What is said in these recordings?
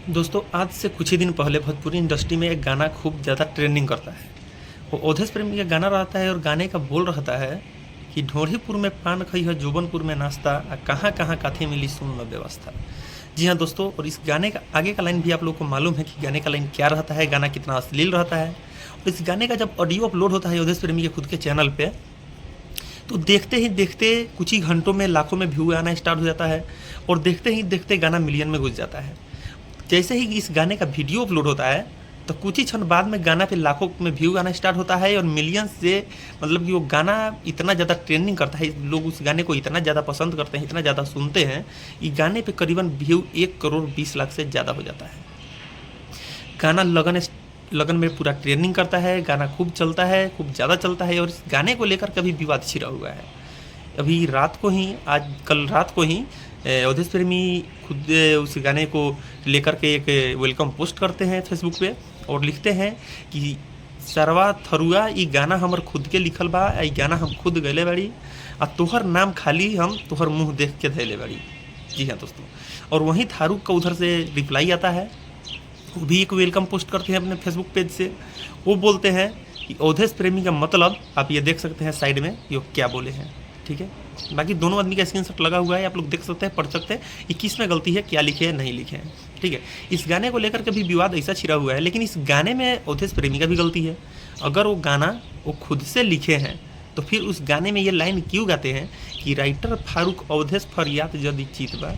दोस्तों आज से कुछ ही दिन पहले भोजपुरी इंडस्ट्री में एक गाना खूब ज़्यादा ट्रेंडिंग करता है। वो ओधेश प्रेमी का गाना रहता है और गाने का बोल रहता है कि ढोढ़ीपुर में पान खई है, जोबनपुर में नाश्ता, कहाँ कहाँ काथे मिली सुन ल व्यवस्था। जी हाँ दोस्तों, और इस गाने का आगे का लाइन भी आप लोग को मालूम है कि गाने का लाइन क्या रहता है, गाना कितना अश्लील रहता है। और इस गाने का जब ऑडियो अपलोड होता है ओधेश प्रेमी के खुद के चैनल पे, तो देखते ही देखते कुछ ही घंटों में लाखों में व्यू आना स्टार्ट हो जाता है और देखते ही देखते गाना मिलियन में घुस जाता है। जैसे ही इस गाने का वीडियो अपलोड होता है तो कुछ ही क्षण बाद में गाना पे लाखों में व्यू आना स्टार्ट होता है और मिलियंस से मतलब कि वो गाना इतना ज़्यादा ट्रेंडिंग करता है, लोग उस गाने को इतना ज़्यादा पसंद करते हैं, इतना ज़्यादा सुनते हैं, इस गाने पे करीबन व्यू 1,20,00,000 से ज़्यादा हो जाता है। गाना लगन लगन में पूरा ट्रेंडिंग करता है, गाना खूब चलता है, खूब ज़्यादा चलता है और इस गाने को लेकर कभी विवाद छिड़ा हुआ है। अभी रात को ही कल रात को ही ओधेश प्रेमी खुद उस गाने को लेकर के एक वेलकम पोस्ट करते हैं फेसबुक पे और लिखते हैं कि सरवा थरुआ ई गाना हमर खुद के लिखल बा, ई गाना हम खुद गैले बाड़ी आ तोहर नाम खाली हम तोहर मुंह देख के धैले बाड़ी। जी हाँ दोस्तों, और वहीं थारूक का उधर से रिप्लाई आता है, वो भी एक वेलकम पोस्ट करते हैं अपने फेसबुक पेज से। वो बोलते हैं कि ओधेश प्रेमी का मतलब आप ये देख सकते हैं साइड में ये क्या बोले हैं, ठीक है। बाकी दोनों आदमी का स्क्रीनशॉट लगा हुआ है, आप लोग देख सकते हैं, पढ़ सकते हैं कि किस में गलती है, क्या लिखे हैं, नहीं लिखे हैं, ठीक है। इस गाने को लेकर के भी विवाद ऐसा छिड़ा हुआ है, लेकिन इस गाने में ओधेश प्रेमी का भी गलती है। अगर वो गाना वो खुद से लिखे हैं तो फिर उस गाने में ये लाइन क्यों गाते हैं कि राइटर फारूक अवधेश फरियाद जदि चीत बा,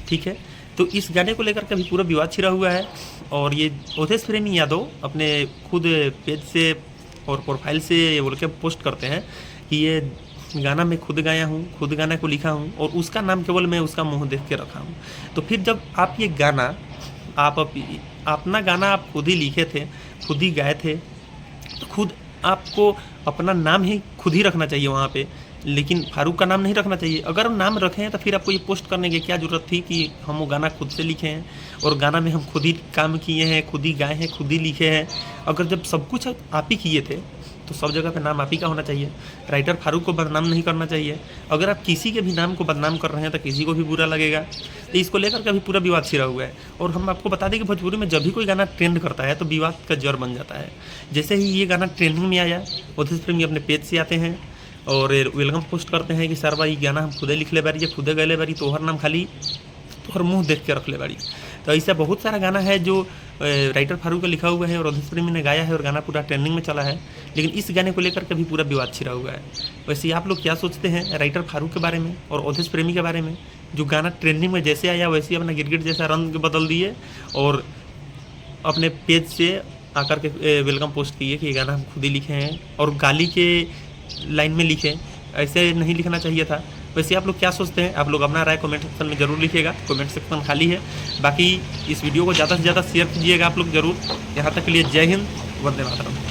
ठीक है। तो इस गाने को लेकर के भी पूरा विवाद छिड़ा हुआ है और ये ओधेश प्रेमी यादव अपने खुद पेज से और प्रोफाइल से ये बोल के पोस्ट करते हैं कि ये गाना मैं खुद गाया हूँ, खुद गाना को लिखा हूँ और उसका नाम केवल मैं उसका मुंह देख के रखा हूँ। तो फिर जब आप ये गाना अपना गाना आप खुद ही लिखे थे, खुद ही गाए थे, तो खुद आपको अपना नाम ही खुद ही रखना चाहिए वहाँ पे, लेकिन फारूक का नाम नहीं रखना चाहिए। अगर हम नाम रखें तो फिर आपको ये पोस्ट करने की क्या ज़रूरत थी कि हम वो गाना खुद से लिखे हैं और गाना में हम खुद ही काम किए हैं, खुद ही गाए हैं, खुद ही लिखे हैं। अगर जब सब कुछ आप ही किए थे तो सब जगह पे नाम आप ही का होना चाहिए, राइटर फारूक को बदनाम नहीं करना चाहिए। अगर आप किसी के भी नाम को बदनाम कर रहे हैं तो किसी को भी बुरा लगेगा। तो इसको लेकर के भी पूरा विवाद छिड़ा हुआ है और हम आपको बता दें कि भोजपुरी में जब भी कोई गाना ट्रेंड करता है तो विवाद का जड़ बन जाता है। जैसे ही ये गाना ट्रेंडिंग में आया, ओधेश प्रेमी अपने पेज से आते हैं और वेलकम पोस्ट करते हैं कि सर भाई गाना हम खुदे लिख ले बारी, खुदे गए ले बारी, तोहर नाम खाली तोहर मुँह देख के रख ले बारी। तो ऐसा बहुत सारा गाना है जो राइटर फारूक का लिखा हुआ है और ओधेश प्रेमी ने गाया है और गाना पूरा ट्रेंडिंग में चला है, लेकिन इस गाने को लेकर के भी पूरा विवाद छिड़ा हुआ है। वैसे आप लोग क्या सोचते हैं राइटर फारूक के बारे में और ओधेश प्रेमी के बारे में, जो गाना ट्रेंडिंग में जैसे आया वैसे ही अपना गिरगिट जैसा रंग बदल दिए और अपने पेज से आकर के वेलकम पोस्ट किए कि ये गाना हम खुद ही लिखे हैं और गाली के लाइन में लिखे, ऐसे नहीं लिखना चाहिए था। वैसे आप लोग क्या सोचते हैं? आप लोग अपना राय कमेंट सेक्शन में ज़रूर लिखिएगा, कमेंट सेक्शन खाली है। बाकी इस वीडियो को ज़्यादा से ज़्यादा शेयर कीजिएगा आप लोग ज़रूर। यहाँ तक के लिए जय हिंद, वंदे मातरम।